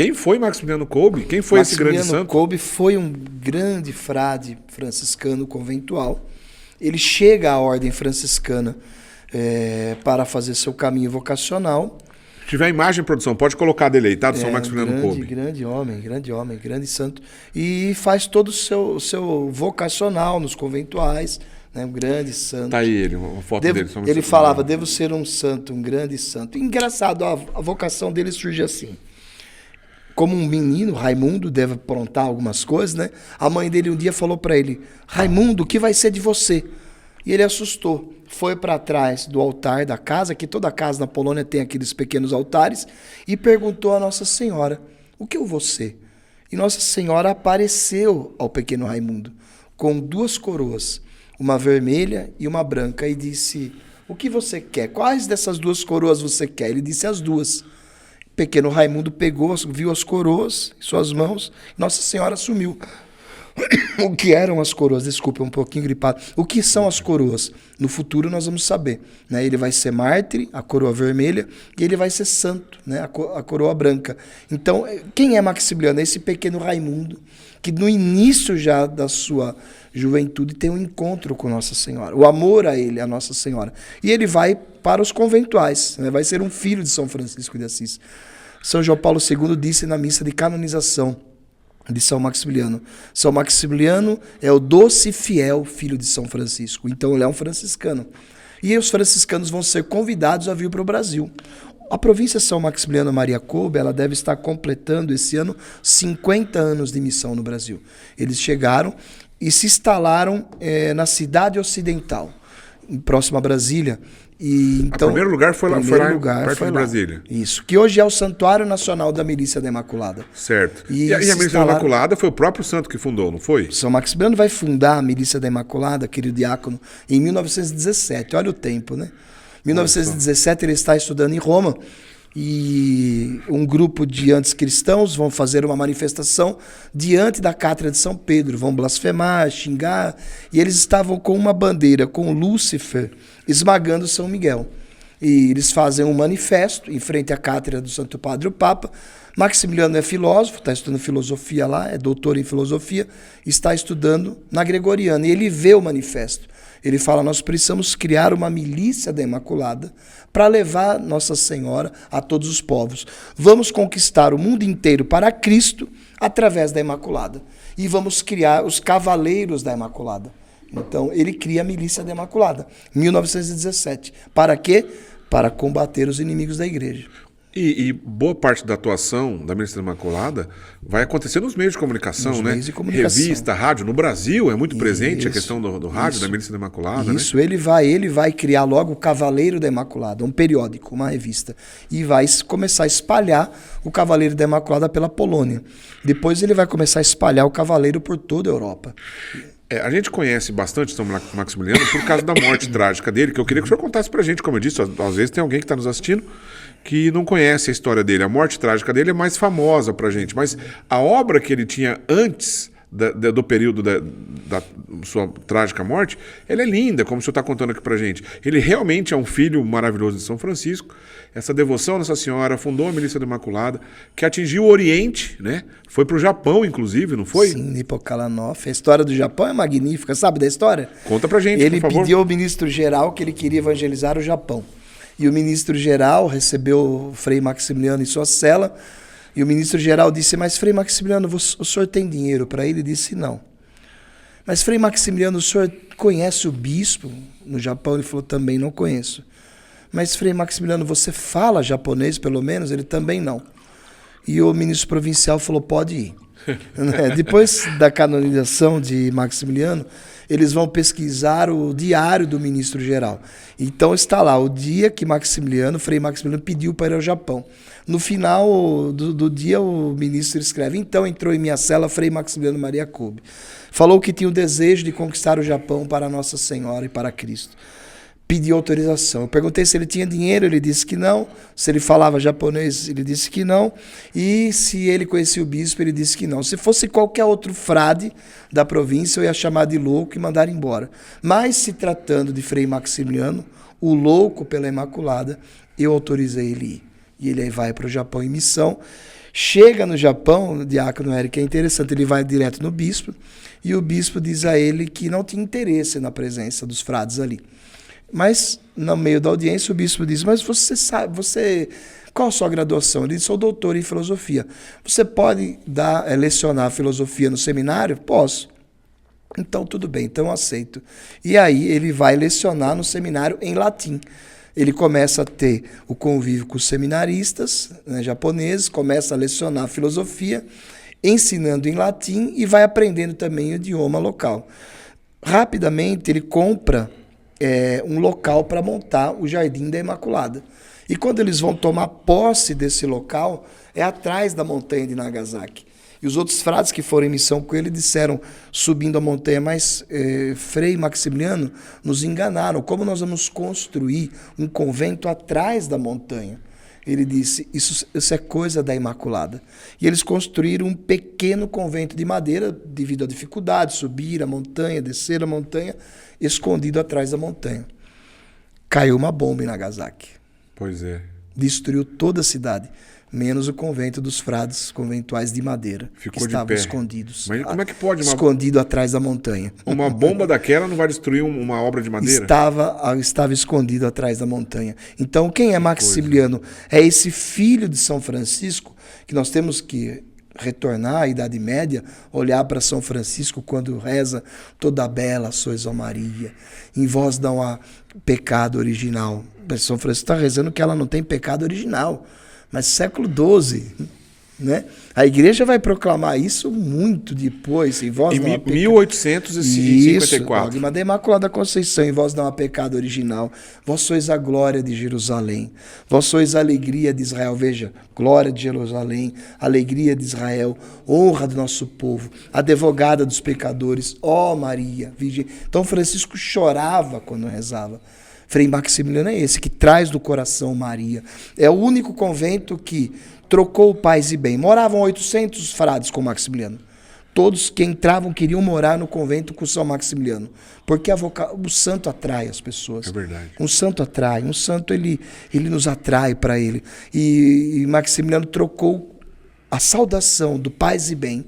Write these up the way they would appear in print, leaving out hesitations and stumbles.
Quem foi Maximiliano Kolbe? Quem foi esse grande santo? Maximiliano Kolbe foi um grande frade franciscano conventual. Ele chega à ordem franciscana para fazer seu caminho vocacional. Se tiver imagem, produção, pode colocar dele aí, tá? Do São Maximiliano Kolbe. Grande homem, grande santo. E faz todo o seu vocacional nos conventuais, né? Um grande santo. Tá aí ele, uma foto dele. Ele falava, devo ser um santo, um grande santo. Engraçado, a vocação dele surge assim. Como um menino, Raimundo, deve aprontar algumas coisas, né? A mãe dele um dia falou para ele, Raimundo, o que vai ser de você? E ele assustou. Foi para trás do altar da casa, que toda casa na Polônia tem aqueles pequenos altares, e perguntou a Nossa Senhora, o que eu vou ser? E Nossa Senhora apareceu ao pequeno Raimundo, com 2 coroas, uma vermelha e uma branca, e disse, o que você quer? Quais dessas 2 coroas você quer? Ele disse as 2. O pequeno Raimundo pegou, viu as coroas em suas mãos, e Nossa Senhora sumiu. O que eram as coroas? Desculpa, um pouquinho gripado. O que são as coroas? No futuro nós vamos saber. Né? Ele vai ser mártir, a coroa vermelha, e ele vai ser santo, né? A coroa branca. Então, quem é Maximiliano? É esse pequeno Raimundo, que no início já da sua juventude tem um encontro com Nossa Senhora, o amor a ele, a Nossa Senhora. E ele vai para os conventuais, né? Vai ser um filho de São Francisco de Assis. São João Paulo II disse na missa de canonização de São Maximiliano. São Maximiliano é o doce e fiel filho de São Francisco. Então ele é um franciscano. E os franciscanos vão ser convidados a vir para o Brasil. A província São Maximiliano Maria Kolbe, ela deve estar completando esse ano 50 anos de missão no Brasil. Eles chegaram e se instalaram na cidade ocidental, próxima a Brasília. E, então, o primeiro lugar foi lá perto de Brasília. Isso, que hoje é o Santuário Nacional da Milícia da Imaculada. Certo. E a Milícia da Imaculada foi o próprio santo que fundou, não foi? São Maximiliano vai fundar a Milícia da Imaculada, querido diácono, em 1917. Olha o tempo, né? 1917 ele está estudando em Roma e um grupo de anticristãos vão fazer uma manifestação diante da cátedra de São Pedro, vão blasfemar, xingar, e eles estavam com uma bandeira com Lúcifer esmagando São Miguel. E eles fazem um manifesto em frente à cátedra do Santo Padre o Papa. Maximiliano é filósofo, está estudando filosofia lá, é doutor em filosofia, está estudando na Gregoriana, e ele vê o manifesto. Ele fala, nós precisamos criar uma milícia da Imaculada para levar Nossa Senhora a todos os povos. Vamos conquistar o mundo inteiro para Cristo através da Imaculada. E vamos criar os cavaleiros da Imaculada. Então, ele cria a milícia da Imaculada, em 1917. Para quê? Para combater os inimigos da igreja. E boa parte da atuação da Milícia da Imaculada vai acontecer nos meios de comunicação, né? Revista, rádio. No Brasil é muito presente a questão do rádio, da Milícia da Imaculada, Isso, né? Ele vai criar logo o Cavaleiro da Imaculada, um periódico, uma revista. E vai começar a espalhar o Cavaleiro da Imaculada pela Polônia. Depois ele vai começar a espalhar o Cavaleiro por toda a Europa. A gente conhece bastante São Maximiliano por causa da morte trágica dele, que eu queria que o senhor contasse pra gente, como eu disse, às vezes tem alguém que está nos assistindo que não conhece a história dele. A morte trágica dele é mais famosa pra gente, mas a obra que ele tinha antes do período da sua trágica morte, ela é linda, como o senhor está contando aqui pra gente. Ele realmente é um filho maravilhoso de São Francisco. Essa devoção a Nossa Senhora, fundou a Milícia da Imaculada, que atingiu o Oriente, né? Foi pro Japão, inclusive, não foi? Sim, Nipokalanov. A história do Japão é magnífica, sabe da história? Conta pra gente, por favor. Ele pediu ao ministro-geral que ele queria evangelizar o Japão. E o ministro-geral recebeu o Frei Maximiliano em sua cela, e o ministro-geral disse, mas Frei Maximiliano, o senhor tem dinheiro para ir? Ele disse, não. Mas Frei Maximiliano, o senhor conhece o bispo no Japão? Ele falou, também não conheço. Mas Frei Maximiliano, você fala japonês pelo menos? Ele também não. E o ministro provincial falou, pode ir. Depois da canonização de Maximiliano, eles vão pesquisar o diário do ministro-geral. Então está lá, o dia que Frei Maximiliano pediu para ir ao Japão. No final do dia, o ministro escreve, então entrou em minha cela Frei Maximiliano Maria Kolbe. Falou que tinha o desejo de conquistar o Japão para Nossa Senhora e para Cristo. Pediu autorização. Eu perguntei se ele tinha dinheiro, ele disse que não. Se ele falava japonês, ele disse que não. E se ele conhecia o bispo, ele disse que não. Se fosse qualquer outro frade da província, eu ia chamar de louco e mandar embora. Mas se tratando de Frei Maximiliano, o louco pela Imaculada, eu autorizei ele ir. E ele aí vai para o Japão em missão. Chega no Japão, o diácono Eric é interessante, ele vai direto no bispo e o bispo diz a ele que não tinha interesse na presença dos frades ali. Mas, no meio da audiência, o bispo diz, mas você sabe, qual a sua graduação? Ele diz, sou doutor em filosofia. Você pode lecionar filosofia no seminário? Posso. Então, tudo bem, então eu aceito. E aí ele vai lecionar no seminário em latim. Ele começa a ter o convívio com os seminaristas, né, japoneses, começa a lecionar filosofia, ensinando em latim e vai aprendendo também o idioma local. Rapidamente ele compra um local para montar o Jardim da Imaculada. E quando eles vão tomar posse desse local, é atrás da montanha de Nagasaki. E os outros frades que foram em missão com ele disseram, subindo a montanha, mas Frei Maximiliano, nos enganaram. Como nós vamos construir um convento atrás da montanha? Ele disse, isso é coisa da Imaculada. E eles construíram um pequeno convento de madeira, devido à dificuldade, subir a montanha, descer a montanha, escondido atrás da montanha. Caiu uma bomba em Nagasaki. Pois é. Destruiu toda a cidade, menos o convento dos frades conventuais de madeira, Ficou que estavam de pé. escondidos. Mas como é que pode escondido atrás da montanha. Uma bomba daquela não vai destruir uma obra de madeira? Estava escondido atrás da montanha. Então, quem é Maximiliano? É esse filho de São Francisco, que nós temos que retornar à Idade Média, olhar para São Francisco quando reza toda bela sois, ó Maria, em vós não há pecado original. São Francisco está rezando que ela não tem pecado original, mas século XII, né? A igreja vai proclamar isso muito depois. Em vós em não há 1854. Dogma da Imaculada Conceição, em vós não há pecado original. Vós sois a glória de Jerusalém. Vós sois a alegria de Israel. Veja, glória de Jerusalém, alegria de Israel, honra do nosso povo, advogada dos pecadores, ó Maria, Virgem. Então Francisco chorava quando rezava. Frei Maximiliano é esse, que traz do coração Maria. É o único convento que trocou paz e bem. Moravam 800 frades com Maximiliano. Todos que entravam queriam morar no convento com São Maximiliano. Porque o santo atrai as pessoas. É verdade. Um santo atrai. Um santo, ele nos atrai para ele. E Maximiliano trocou a saudação do paz e bem.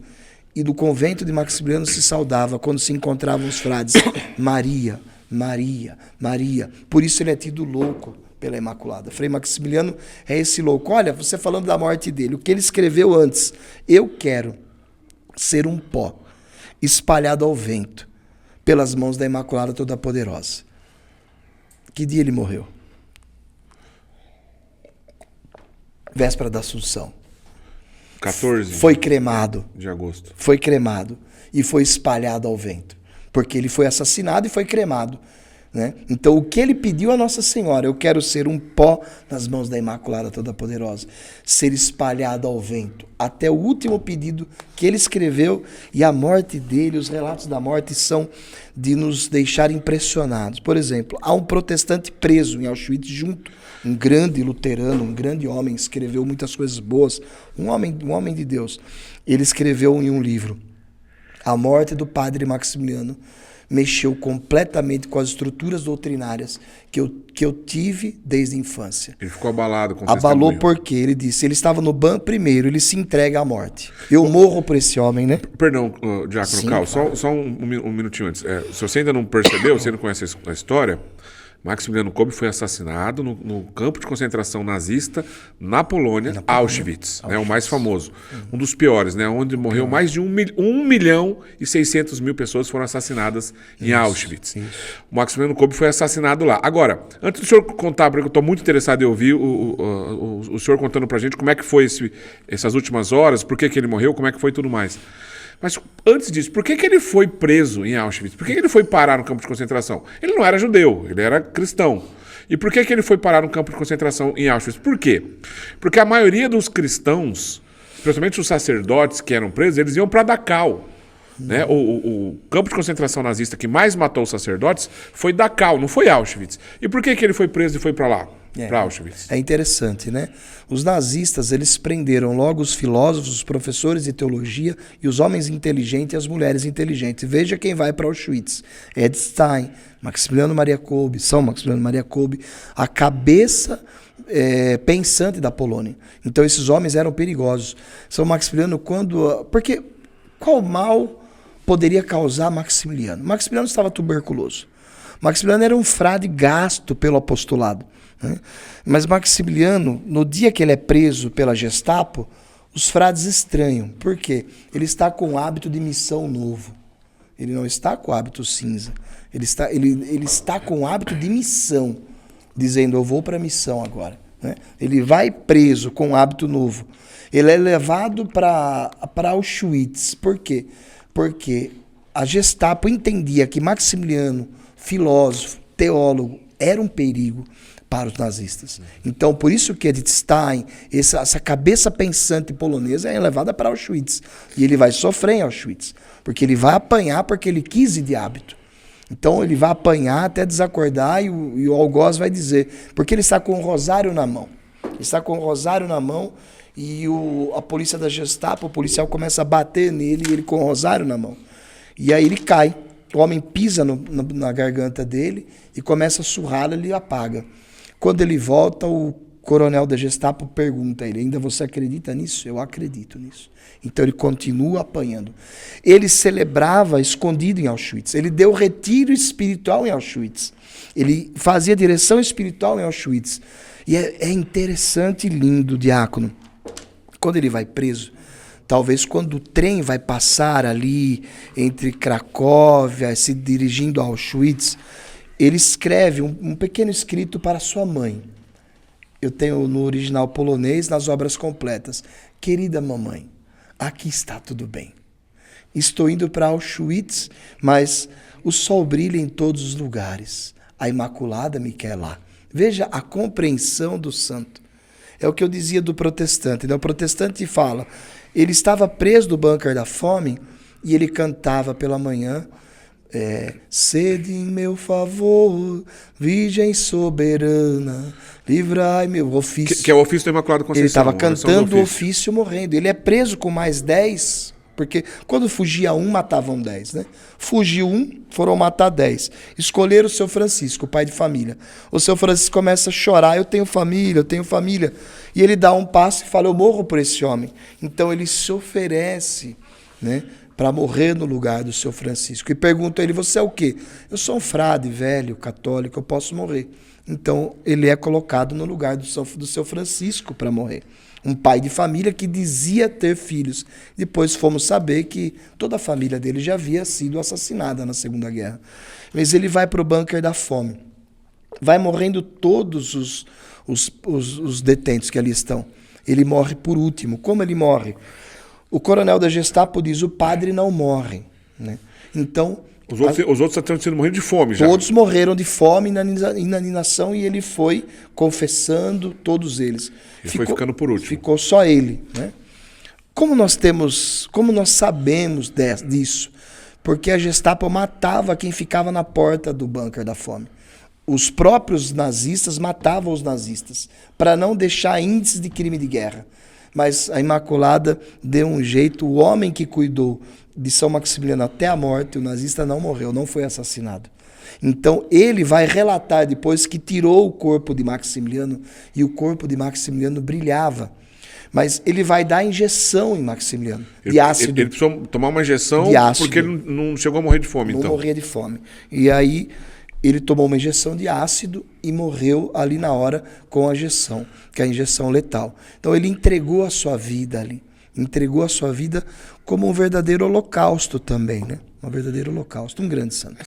E do convento de Maximiliano se saudava quando se encontravam os frades. Maria, Maria, Maria. Por isso ele é tido louco pela Imaculada. Frei Maximiliano é esse louco. Olha, você falando da morte dele, o que ele escreveu antes. Eu quero ser um pó espalhado ao vento pelas mãos da Imaculada Toda-Poderosa. Que dia ele morreu? Véspera da Assunção. 14 foi cremado. De agosto. Foi cremado e foi espalhado ao vento. Porque ele foi assassinado e foi cremado. Né? Então, o que ele pediu a Nossa Senhora? Eu quero ser um pó nas mãos da Imaculada Toda-Poderosa. Ser espalhado ao vento. Até o último pedido que ele escreveu. E a morte dele, os relatos da morte são de nos deixar impressionados. Por exemplo, há um protestante preso em Auschwitz junto. Um grande luterano, um grande homem, escreveu muitas coisas boas. Um homem de Deus. Ele escreveu em um livro. A morte do padre Maximiliano mexeu completamente com as estruturas doutrinárias que eu tive desde a infância. Ele ficou abalado com o Abalou testemunho. porque ele disse, ele estava no banco primeiro, ele se entrega à morte. Eu morro por esse homem, né? Perdão, Diácono Sim, Cal, claro. só um minutinho antes. Se você ainda não percebeu, você não conhece a história, Maximiliano Kolbe foi assassinado no campo de concentração nazista na Polônia, Auschwitz, né, o mais famoso. Um dos piores, né, onde morreu mais de 1.600.000 pessoas foram assassinadas em Auschwitz. O Maximiliano Kolbe foi assassinado lá. Agora, antes do senhor contar, porque eu estou muito interessado em ouvir o senhor contando pra gente como é que foi essas últimas horas, por que ele morreu, como é que foi tudo mais. Mas antes disso, por que ele foi preso em Auschwitz? Por que ele foi parar no campo de concentração? Ele não era judeu, ele era cristão. E por que ele foi parar no campo de concentração em Auschwitz? Por quê? Porque a maioria dos cristãos, especialmente os sacerdotes que eram presos, eles iam para Dachau. Né? O campo de concentração nazista que mais matou os sacerdotes foi Dachau, não foi Auschwitz. E por que ele foi preso e foi para lá? para Auschwitz. É interessante, né? Os nazistas, eles prenderam logo os filósofos, os professores de teologia e os homens inteligentes e as mulheres inteligentes. Veja quem vai para Auschwitz. Ed Stein, Maximiliano Maria Kolbe, São Maximiliano Maria Kolbe, a cabeça pensante da Polônia. Então esses homens eram perigosos. São Maximiliano, porque qual mal poderia causar Maximiliano? Maximiliano estava tuberculoso. Maximiliano era um frade gasto pelo apostolado. Né? Mas Maximiliano, no dia que ele é preso pela Gestapo, os frades estranham. Por quê? Ele está com o hábito de missão novo. Ele não está com o hábito cinza. Ele está com o hábito de missão, dizendo, eu vou para a missão agora. Né? Ele vai preso com um hábito novo. Ele é levado para Auschwitz. Por quê? Porque a Gestapo entendia que Maximiliano, filósofo, teólogo, era um perigo para os nazistas. Então, por isso que Edith Stein, essa cabeça pensante polonesa, é levada para Auschwitz. E ele vai sofrer em Auschwitz, porque ele vai apanhar porque ele quis ir de hábito. Então, ele vai apanhar até desacordar e o algoz vai dizer, porque ele está com o rosário na mão. Ele está com o rosário na mão e a polícia da Gestapo, o policial começa a bater nele e ele com o rosário na mão. E aí ele cai. O homem pisa na garganta dele e começa a surrá-lo, ele apaga. Quando ele volta, o coronel da Gestapo pergunta a ele, ainda você acredita nisso? Eu acredito nisso. Então ele continua apanhando. Ele celebrava escondido em Auschwitz. Ele deu retiro espiritual em Auschwitz. Ele fazia direção espiritual em Auschwitz. E é interessante e lindo, diácono. Quando ele vai preso, talvez quando o trem vai passar ali entre Cracóvia, se dirigindo a Auschwitz, ele escreve um pequeno escrito para sua mãe. Eu tenho no original polonês, nas obras completas. Querida mamãe, aqui está tudo bem. Estou indo para Auschwitz, mas o sol brilha em todos os lugares. A Imaculada me quer lá. Veja a compreensão do santo. É o que eu dizia do protestante. Né? O protestante fala, ele estava preso do bunker da fome e ele cantava pela manhã, sede em meu favor, Virgem soberana, livrai meu ofício. Que é o ofício do Imaculado Conceição. Ele estava cantando o ofício morrendo. Ele é preso com mais 10, porque quando fugia um, matavam 10. Né? Fugiu um, foram matar 10. Escolheram o seu Francisco, o pai de família. O seu Francisco começa a chorar, eu tenho família, eu tenho família. E ele dá um passo e fala, eu morro por esse homem. Então ele se oferece, né, para morrer no lugar do seu Francisco. E pergunta a ele, você é o quê? Eu sou um frade velho, católico, eu posso morrer. Então ele é colocado no lugar do seu Francisco para morrer. Um pai de família que dizia ter filhos. Depois fomos saber que toda a família dele já havia sido assassinada na Segunda Guerra. Mas ele vai para o bunker da fome. Vai morrendo todos os detentos que ali estão. Ele morre por último. Como ele morre? O coronel da Gestapo diz, o padre não morre. Né? Então... Os outros estão sendo morrendo de fome já. Todos morreram de fome, inanição, e ele foi confessando todos eles. Foi ficando por último. Ficou só ele. Né? Como nós sabemos disso? Porque a Gestapo matava quem ficava na porta do bunker da fome. Os próprios nazistas matavam os nazistas, para não deixar índices de crime de guerra. Mas a Imaculada deu um jeito, o homem que cuidou de São Maximiliano até a morte, o nazista não morreu, não foi assassinado. Então ele vai relatar depois que tirou o corpo de Maximiliano e o corpo de Maximiliano brilhava. Mas ele vai dar injeção em Maximiliano, de ácido. Ele precisou tomar uma injeção porque ele não chegou a morrer de fome, então. Não morria de fome. E aí ele tomou uma injeção de ácido e morreu ali na hora com a injeção, que é a injeção letal. Então ele entregou a sua vida ali. Entregou a sua vida como um verdadeiro holocausto também, né? Um verdadeiro holocausto, um grande santo.